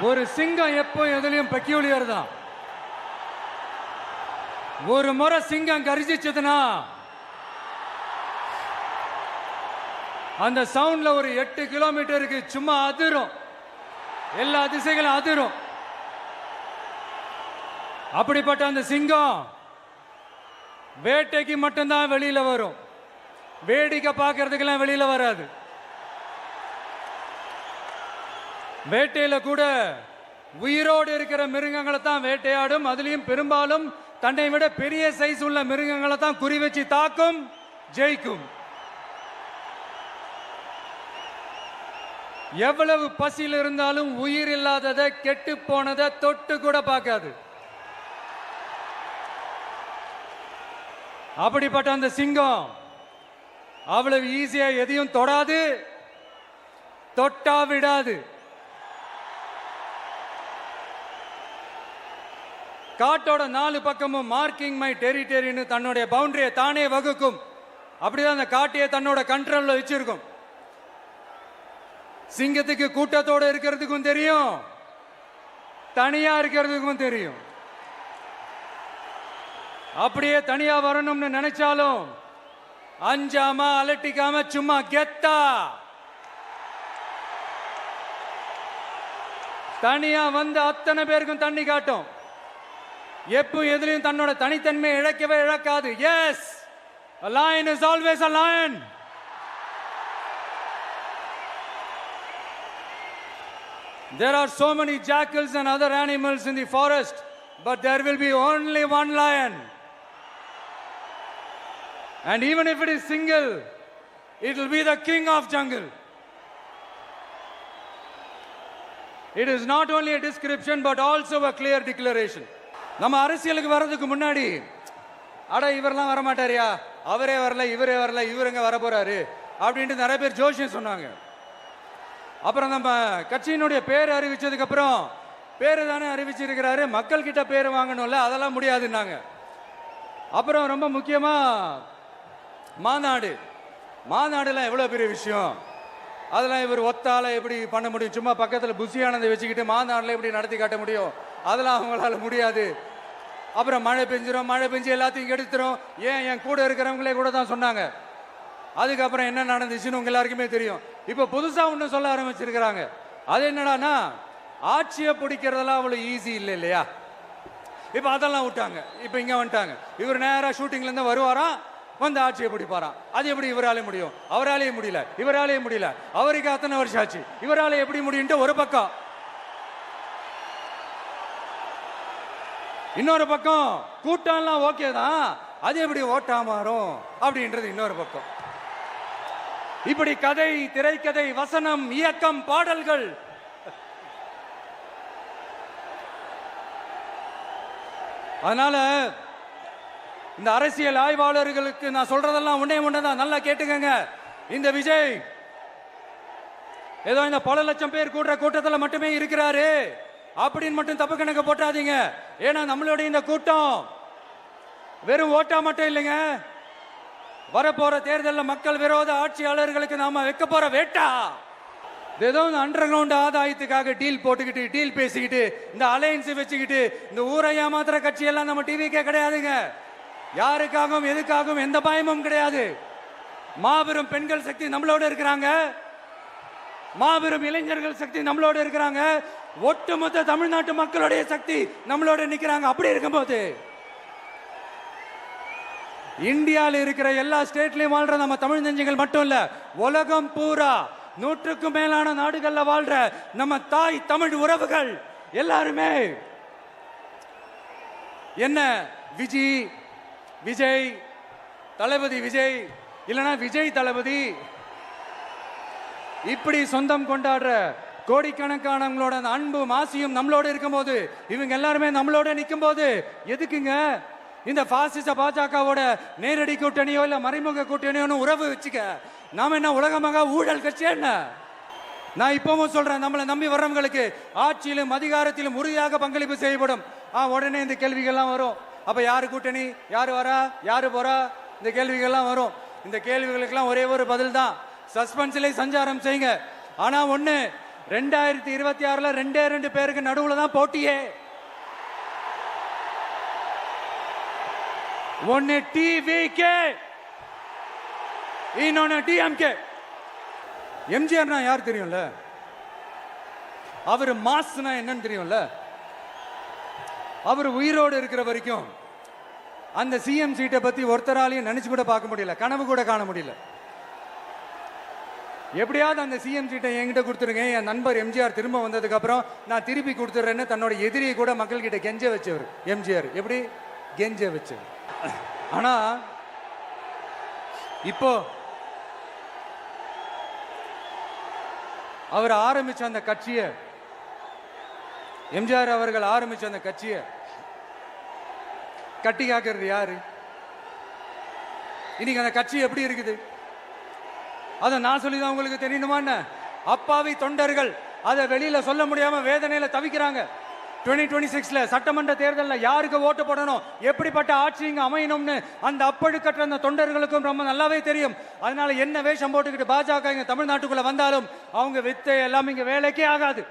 ஒரு சிங்கம் எப்போ எதுலயும் பெக்யூலியர் தான். ஒரு முறை சிங்கம் கரிசிச்சதுன்னா அந்த சவுண்ட்ல ஒரு 8 கிலோமீட்டருக்கு சும்மா அதிரும், எல்லா திசைகளும் அதிரும். அப்படிப்பட்ட அந்த சிங்கம் வேட்டைக்கு மட்டும்தான் வெளியில வரும், வேடிக்கை பார்க்கறதுக்கெல்லாம் வெளியில வராது. வேட்டையில கூட உயிரோடு இருக்கிற மிருகங்களை தான் வேட்டையாடும். அதுலயும் பெரும்பாலும் தன்னை விட பெரிய சைஸ் உள்ள மிருகங்களை தான் குறி வச்சு தாக்கும், ஜெயிக்கும். எவ்வளவு பசியில் இருந்தாலும் உயிர் இல்லாததை, கெட்டு போனதை தொட்டு கூட பார்க்காது. அப்படிப்பட்ட அந்த சிங்கம் அவ்வளவு ஈஸியா எதையும் தொடாது, தொட்டா விடாது. காட்டோட 4 பக்கமும் மார்க்கிங் மை டெரிட்டரின்னு தன்னுடைய பவுண்டரியை தானே வகுக்கும். அப்படிதான் அந்த காட்டையே தன்னோட கண்ட்ரோல்ல வச்சிருக்கும். சிங்கத்துக்கு கூட்டத்தோட இருக்கிறதுக்கும் தெரியும், தனியா இருக்கிறதுக்கும் தெரியும். அப்படியே தனியா வரணும்னு நினைச்சாலும் அஞ்சாம அலட்டிக்காம சும்மா கெத்தா தனியா வந்து அத்தனை பேருக்கும் தண்ணி காட்டும். எப்போ எதிலையும் தன்னோட தனித்தன்மையை இழக்கவே இழக்காது. Yes, a lion is always a lion. There are so many jackals and other animals in the forest, but there will be only one lion. And even if it is single, it will be the king of jungle. It is not only a description but also a clear declaration. நம்ம அரசியலுக்கு வர்றதுக்கு முன்னாடி அட இவரெல்லாம் வரமாட்டாரியா, அவரே வரல, இவரே வரல, இவருங்க வர போறாரு அப்படின்ட்டு நிறைய பேர் ஜோஷியம் சொன்னாங்க. அப்புறம் நம்ம கட்சியினுடைய பேர் அறிவிச்சதுக்கு அப்புறம் பேரு தானே அறிவிச்சிருக்கிறாரு, மக்கள் கிட்ட பேர் வாங்கணும்ல, அதெல்லாம் முடியாதுன்னாங்க. அப்புறம் ரொம்ப முக்கியமா மாநாடுலாம் எவ்வளவு பெரிய விஷயம், அதெல்லாம் இவர் ஒத்தால எப்படி பண்ண முடியும், சும்மா பக்கத்தில் புசியானதை வச்சுக்கிட்டு மாநாடுல எப்படி நடத்தி காட்ட முடியும், அதெல்லாம் அவங்களால முடியாது. அப்புறம் மழை பெஞ்சு எல்லாத்தையும் கெடுத்துரும். ஏன் என் கூட இருக்கிறவங்களே கூட தான் சொன்னாங்க. அதுக்கப்புறம் என்ன நடந்துச்சுன்னு உங்க எல்லாருக்குமே தெரியும். இப்ப புதுசா ஒண்ணு சொல்ல ஆரம்பிச்சிருக்கிறாங்க. அது என்னடானா, ஆட்சியை பிடிக்கிறதெல்லாம் அவ்வளவு ஈஸி இல்லை இல்லையா. இப்ப அதெல்லாம் விட்டாங்க, இப்ப இங்க வந்துட்டாங்க. இவர் நேரா ஷூட்டிங்ல இருந்து வருவாராம், வந்து ஆட்சியை பிடிப்பாராம். அது எப்படி இவராலே முடியும், அவராலே முடியல, இவராலே முடியல, அவருக்கு அத்தனை வருஷம் ஆச்சு, இவராலே எப்படி முடியும்ட்டு ஒரு பக்கம். இன்னொரு பக்கம் கூட்டம்லாம் ஓகே தான், அது எப்படி ஓட்டா மாறும் அப்படின்றது இன்னொரு பக்கம். இப்படி கதை, திரைக்கதை, வசனம், இயக்கம், பாடல்கள், அதனால இந்த அரசியல் ஆய்வாளர்களுக்கு நான் சொல்றதெல்லாம் ஒன்னேதான், நல்லா கேட்டுக்கங்க. இந்த விஜய் ஏதோ இந்த பல லட்சம் பேர் கூடுற கூட்டத்தில் மட்டுமே இருக்கிறாரு அப்படின்னு மட்டும் தப்பு கணக்கு போட்டாதீங்க. ஏன்னா நம்மளுடைய இந்த கூட்டம் வெறும் ஓட்டா மட்டும் இல்லைங்க, வரப்போற தேர்தலில் மக்கள் விரோத ஆட்சியாளர்களுக்கு நாம வைக்க போற வேட்டா. ஏதோ அண்டர் கிரவுண்ட் ஆதாயத்துக்காக டீல் போட்டுக்கிட்டு, டீல் பேசிக்கிட்டு, இந்த அலையன்ஸ் வச்சுக்கிட்டு இந்த ஊரை ஏமாத்துற கட்சி எல்லாம் நம்ம டிவிக்கே கிடையாதுங்க. யாருக்காகவும் எதுக்காகவும் எந்த பயமும் கிடையாது. மாபெரும் பெண்கள் சக்தி நம்மளோட இருக்கிறாங்க, மாபெரும் இளைஞர்கள் சக்தி நம்மளோட இருக்கிறாங்க, ஒட்டுமொத்த தமிழ்நாட்டு மக்களுடைய சக்தி நம்மளோட நிக்கிறாங்க. அப்படி இருக்கும்போது இந்தியாவில் இருக்கிற எல்லா ஸ்டேட்லயும் வாழ்ற நம்ம தமிழ் நெஞ்சங்கள் மட்டும் இல்ல, உலகம் பூரா 100க்கும் மேலான நாடுகள்ல வாழ்ற நம்ம தாய் தமிழ் உறவுகள் எல்லாருமே என்ன விஜய் தளபதி விஜய் இல்லனா விஜய் தளபதி இப்படி சொந்தம் கொண்டாடுற கோடிக்கணக்கானவங்களோட அன்பு மாசியும் நம்மளோட இருக்கும்போது, இவங்க எல்லாருமே நம்மளோட நிற்கும் போது எதுக்குங்க இந்த பாசிச பாஜகவோட நேரடி கூட்டணியோ இல்ல மறைமுக கூட்டணியோன்னு உறவு வச்சுக்க? நாம என்ன உலகமாக ஊழல் கட்சி என்ன? நான் இப்பவும் சொல்றேன், நம்மளை நம்பி வர்றவங்களுக்கு ஆட்சியிலும் அதிகாரத்திலும் உறுதியாக பங்களிப்பு செய்யப்படும். உடனே இந்த கேள்விகள்லாம் வரும். அப்ப யாரு கூட்டணி, யாரு வரா, யாரு போறா, இந்த கேள்விகள்லாம் வரும். இந்த கேள்விகளுக்கெல்லாம் ஒரே ஒரு பதில் தான், சஸ்பென்ஸ்ல சஞ்சாரம் செய்யுங்க. ஆனா ஒண்ணு, 2026 2 பேருக்கு நடுவுல தான் போட்டியே. ஒன்னு டிவிகே, இன்னொன்னு டிஎம்கே. எம்ஜிஆர்னா யார் தெரியும்ல? அவர் மாஸ்னா என்னன்னு தெரியும்ல? அவர் உயிரோடு இருக்கிற வரைக்கும் அந்த சிஎம் சீட்டை பத்தி ஒருத்தராலையும் நினைச்சு கூட பார்க்க முடியல, கனவு கூட காண முடியல. எப்படியாவது அந்த சிஎம் சீட்டை என்கிட்ட கொடுத்துருங்க, என் நண்பர் எம்ஜிஆர் திரும்ப வந்ததுக்கு அப்புறம் நான் திருப்பி கொடுத்துட்றேன்னு தன்னோட எதிரியை கூட மக்கள் கிட்ட கெஞ்ச வச்சவர் எம்ஜிஆர். எப்படி கெஞ்ச வச்சவர். ஆனா இப்போ அவர் ஆரம்பிச்ச அந்த கட்சியை, எம்ஜிஆர் அவர்கள் ஆரம்பிச்ச அந்த கட்சியை கட்டி காக்கிறது யாரு? இன்னைக்கு அந்த கட்சி எப்படி இருக்குது? அதை நான் சொல்லிதான் உங்களுக்கு தெரியணுமா? அப்பாவி தொண்டர்கள் அதை வெளியில சொல்ல முடியாம வேதனையில தவிக்கிறாங்க. 2026 சட்டமன்ற தேர்தலில் யாருக்கு ஓட்டு போடணும், எப்படிப்பட்ட ஆட்சி இங்க அமையணும்னு அந்த அப்பழுக்கற்ற அந்த தொண்டர்களுக்கும் ரொம்ப நல்லாவே தெரியும். அதனால என்ன வேஷம் போட்டுக்கிட்டு பாஜக இங்க தமிழ்நாட்டுக்குள்ள வந்தாலும் அவங்க வித்தை எல்லாம் இங்க வேலைக்கே ஆகாது.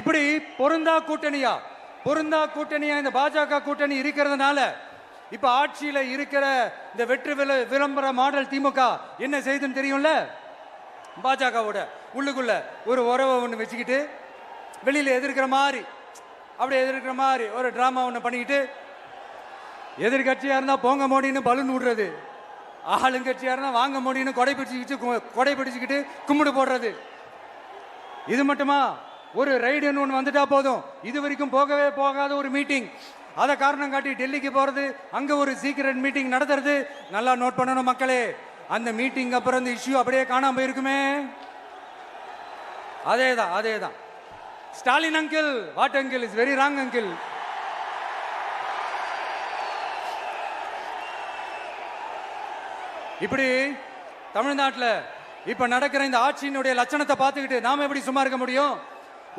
இப்படி பொருந்தா கூட்டணியா இந்த பாஜக கூட்டணி இருக்கிறதுனால இப்ப ஆட்சியில இருக்கிற இந்த வெற்றி விளம்பர மாடல் திமுக என்ன செய்துன்னு தெரியும்ல? பாஜகவோட உள்ளுக்குள்ள ஒரு உறவை ஒண்ணு வச்சுக்கிட்டு வெளியில எதிர்க்கிற மாதிரி ஒரு டிராமா ஒண்ணு பண்ணிக்கிட்டு, எதிர்கட்சியா இருந்தா போங்க மோடின்னு பலூன் விடுறது, ஆளுங்கட்சியா இருந்தா வாங்க மோடின்னு கொடை பிடிச்சுக்கிட்டு கும்பிடு போடுறது. இது மட்டுமா? ஒரு ரைடுன்னு ஒன்று வந்துட்டா போதும், இது வரைக்கும் போகவே போகாத ஒரு மீட்டிங், அதை காரணம் காட்டி டெல்லிக்கு போறது, அங்க ஒரு சீக்ரெட் மீட்டிங் நடத்துறது. நல்லா நோட் பண்ணணும் மக்களே, அந்த மீட்டிங் அப்புறம் இந்த இஷ்யூ அப்படியே காணாம போயிருக்குமே. அதேதான் Stalin uncle, what uncle is very wrong uncle. இப்படி தமிழ்நாட்டில் இப்ப நடக்கிற இந்த ஆட்சியினுடைய லட்சணத்தை பார்த்துக்கிட்டு நாம எப்படி சும்மா இருக்க முடியும்?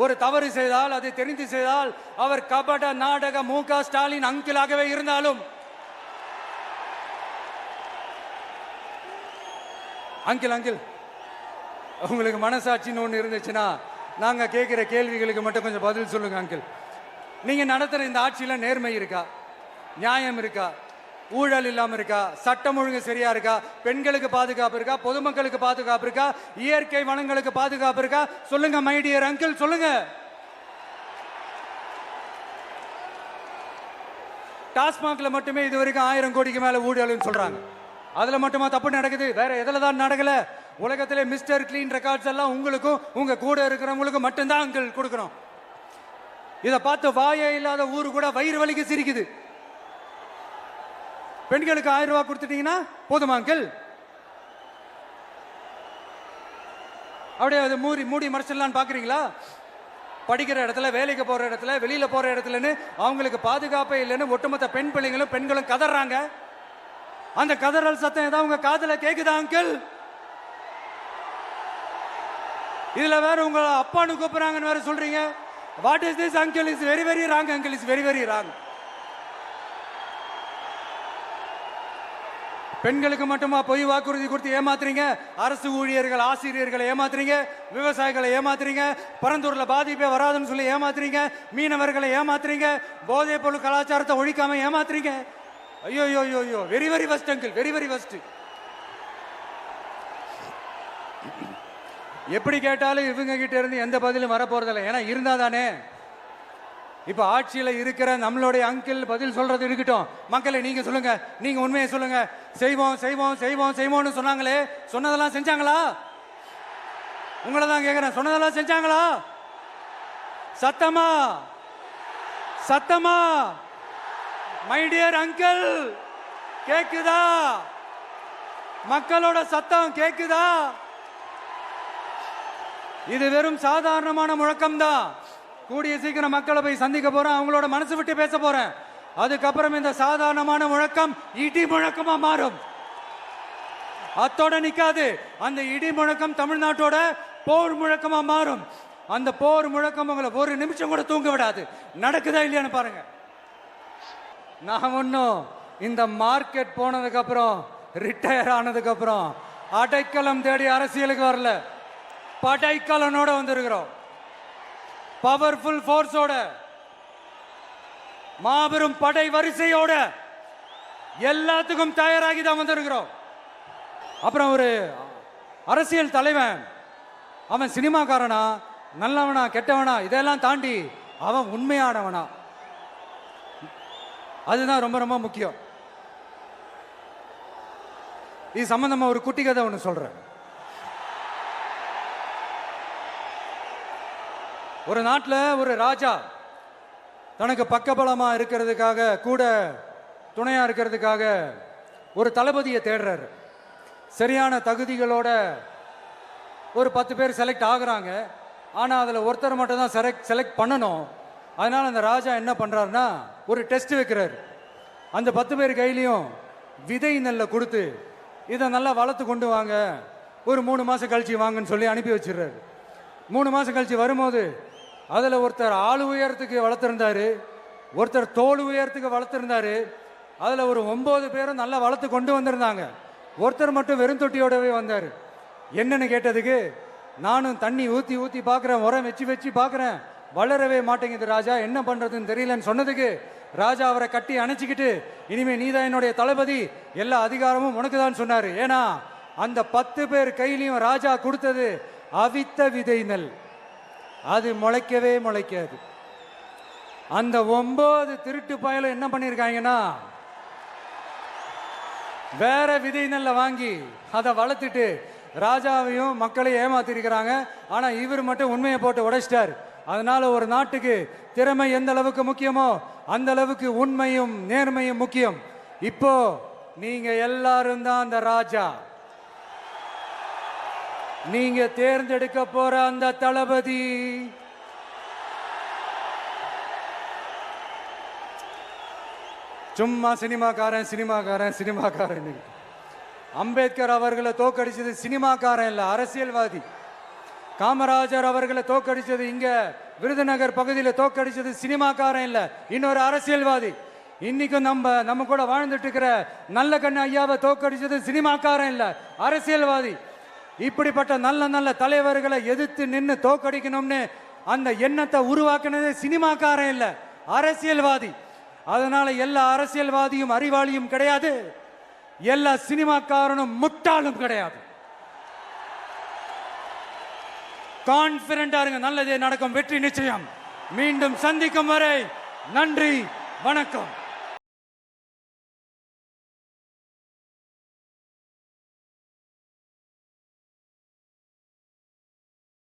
ஒரு தவறு செய்தால், அதை தெரிந்து செய்தால், அவர் கபட நாடக மு.க. ஸ்டாலின் அங்கிளாகவே இருந்தாலும், அங்கிள் உங்களுக்கு மனசாட்சின்னு ஒன்று இருந்துச்சுன்னா நாங்க கேட்கிற கேள்விகளுக்கு மட்டும் கொஞ்சம் பதில் சொல்லுங்க அங்கிள். நீங்க நடத்துற இந்த ஆட்சியில நேர்மை இருக்கா? நியாயம் இருக்கா? ஊழல் இல்லாம இருக்கா? சட்டம் ஒழுங்கு சரியா இருக்கா? பெண்களுக்கு பாதுகாப்பு இருக்கா? பொதுமக்களுக்கு பாதுகாப்பு இருக்கா? இயற்கை வளங்களுக்கு பாதுகாப்பு இருக்கா? சொல்லுங்க மை டியர் அங்கிள், சொல்லுங்க. டாஸ்மாக்ல மட்டுமே இது வரைக்கும் 1000 கோடிக்கு மேல ஊழல்னு சொல்றாங்க. அதுல மட்டுமா தப்பு நடக்குது? வேற எதுல தான் நடக்கல? உலகத்திலே மிஸ்டர் கிளீன் ரெக்கார்ட்ஸ் எல்லாம் உங்களுக்கும் உங்க கூட இருக்கிறவங்களுக்கும் மட்டும்தான் அங்கிள் கொடுக்கணும். இதை பார்த்து வாயே இல்லாத ஊரு கூட வயிறு வலிக்கு சிரிக்குது. பெண்களுக்கு 1000 ரூபாய் கொடுத்துட்டீங்கன்னா போதுமா அங்கிள்? அப்படியே அது மூடி மறைச்சிடலான்னு பாக்குறீங்களா? படிக்கிற இடத்துல, வேலைக்கு போற இடத்துல, வெளியில போற இடத்துலன்னு அவங்களுக்கு பாதுகாப்பே இல்லைன்னு ஒட்டுமொத்த பெண்களும் கதறாங்க. அந்த கதறல் சத்தம் ஏதாவது உங்க காதுல கேக்குதா அங்கிள்? இதுல வேற உங்க அப்பான்னு கூப்பிடுறாங்கன்னு வேற சொல்றீங்க. What is this uncle? Is very very wrong uncle, is very very wrong. பெண்களுக்கு மட்டுமா பொய் வாக்குறுதி கொடுத்து ஏமாத்துறீங்க? அரசு ஊழியர்கள், ஆசிரியர்களை ஏமாத்துறீங்க, விவசாயிகளை ஏமாத்துறீங்க, பரந்தூர்ல பாதிப்பே வராதுன்னு சொல்லி ஏமாத்துறீங்க, மீனவர்களை ஏமாத்துறீங்க, போதைப் பொருள் கலாச்சாரத்தை ஒழிக்காம ஏமாத்துறீங்க. ஐயோ, very very வஸ்ட் uncle, very very வஸ்ட். எப்படி கேட்டாலும் இவங்க கிட்ட இருந்து எந்த பதிலும் வரப்போறதில்லை. ஏன்னா இருந்தா தானே. இப்ப ஆட்சியில இருக்கிற நம்மளுடைய அங்கிள் பதில் சொல்றது இருக்கட்டும். மக்களை நீங்க சொல்லுங்க, நீங்க உண்மையை சொல்லுங்க. செய்வோம்னு சொன்னாங்களே, சொன்னதெல்லாம் செஞ்சாங்களா? உங்களை தான் கேக்குறேன், சொன்னதெல்லாம் செஞ்சாங்களா? சத்தமா மை டியர் அங்கிள், கேக்குதா? மக்களோட சத்தம் கேக்குதா? இது வெறும் சாதாரணமான முழக்கம் தான். கூடிய சீக்கிரம் மக்களை போய் சந்திக்க போறேன், அவங்களோட மனசு விட்டு பேச போறேன். அதுக்கப்புறம் இந்த சாதாரணமான முழக்கம் இடி முழக்கமா மாறும். அத்தோட நிக்காது. அந்த இடி முழக்கம் தமிழ்நாட்டோட போர் முழக்கமா மாறும். அந்த போர் முழக்கம் உங்களை ஒரு நிமிஷம் கூட தூங்க விடாது. நடக்குதா இல்லையான்னு பாருங்க. நான் ஒன்னும் இந்த மார்க்கெட் போனதுக்கு அப்புறம், ரிட்டையர் ஆனதுக்கு அப்புறம் அடைக்கலம் தேடி அரசியலுக்கு வரல. படைக்கலனோட வந்திருக்கிறோம். பவர்ஃபுல் ஃபோர்ஸோட, மாபெரும் படை வரிசையோட, எல்லாத்துக்கும் தயாராகி தான் வந்திருக்கிறோம். அப்புறம் ஒரு அரசியல் தலைவன், அவன் சினிமாக்காரனா, நல்லவனா, கெட்டவனா, இதெல்லாம் தாண்டி அவன் உண்மையானவனா, அதுதான் ரொம்ப ரொம்ப முக்கியம். இது சம்பந்தமா ஒரு குட்டி கதை ஒன்று சொல்றேன். ஒரு நாட்டில் ஒரு ராஜா தனக்கு பக்கபலமா இருக்கிறதுக்காக, கூட துணையா இருக்கிறதுக்காக ஒரு தளபதியை தேடுறாரு. சரியான தகுதிகளோட ஒரு 10 பேர் செலக்ட் ஆகுறாங்க. ஆனால் அதில் ஒருத்தர் மட்டும் தான் செலக்ட் பண்ணணும். அதனால் அந்த ராஜா என்ன பண்ணுறாருன்னா ஒரு டெஸ்ட் வைக்கிறார். அந்த 10 பேர் கையிலையும் விதை நெல்லை கொடுத்து இதை நல்லா வளர்த்து கொண்டு வாங்க, ஒரு 3 மாதம் கழிச்சு வாங்கன்னு சொல்லி அனுப்பி வச்சிடுறாரு. 3 மாதம் கழிச்சு வரும்போது அதில் ஒருத்தர் ஆள் உயரத்துக்கு வளர்த்துருந்தாரு, ஒருத்தர் தோல் உயரத்துக்கு வளர்த்துருந்தாரு. அதில் ஒரு 9 பேரும் நல்லா வளர்த்து கொண்டு வந்திருந்தாங்க. ஒருத்தர் மட்டும் வெறும் தொட்டியோடவே வந்தார். என்னன்னு கேட்டதுக்கு, நானும் தண்ணி ஊற்றி ஊற்றி பார்க்குறேன், உரம் வச்சு வச்சு பார்க்குறேன், வளரவே மாட்டேங்குது ராஜா, என்ன பண்ணுறதுன்னு தெரியலன்னு சொன்னதுக்கு ராஜா அவரை கட்டி அணைச்சிக்கிட்டு, இனிமே நீதான் என்னுடைய தளபதி, எல்லா அதிகாரமும் உனக்கு தான் சொன்னார். ஏன்னா அந்த 10 பேர் கையிலையும் ராஜா கொடுத்தது அவித்த விதை நெல், அது முளைக்கவே முளைக்காது. அந்த 9 திருட்டு பயலும் என்ன பண்ணியிருக்காங்கன்னா வேற விதை நெல்லை வாங்கி அதை வளர்த்துட்டு ராஜாவையும் மக்களையும் ஏமாத்திருக்கிறாங்க. ஆனா இவர் மட்டும் உண்மையை போட்டு உடைச்சிட்டார். அதனால ஒரு நாட்டுக்கு திறமை எந்த அளவுக்கு முக்கியமோ அந்த அளவுக்கு உண்மையும் நேர்மையும் முக்கியம். இப்போ நீங்க எல்லாரும் தான் அந்த ராஜா. நீங்க தேர்ந்தெடுக்க போற அந்த தளபதி சும்மா சினிமாக்காரன் சினிமாக்காரன் சினிமாக்காரன். அம்பேத்கர் அவர்களை தோக்கடிச்சது சினிமாக்காரன் இல்ல, அரசியல்வாதி. காமராஜர் அவர்களை தோக்கடிச்சது, இங்க விருதுநகர் பகுதியில் தோக்கடிச்சது சினிமாக்காரன் இல்ல, இன்னொரு அரசியல்வாதி. இன்னைக்கும் நம்ம கூட வாழ்ந்துட்டு இருக்கிற நல்ல கண்ணு ஐயாவை தோக்கடிச்சது சினிமாக்காரன் இல்ல, அரசியல்வாதி. இப்படிப்பட்ட நல்ல நல்ல தலைவர்களை எதிர்த்து நின்று தோக்கடிக்கணும்னு அந்த எண்ணத்தை உருவாக்குனது சினிமாக்காரன் இல்ல, அரசியல்வாதி. அதனால எல்லா அரசியல்வாதியும் அறிவாளியும் கிடையாது, எல்லா சினிமாக்காரனும் முட்டாளும் கிடையாது. கான்பிடண்டா இருங்க, நல்லதே நடக்கும், வெற்றி நிச்சயம். மீண்டும் சந்திக்கும் வரை நன்றி, வணக்கம்.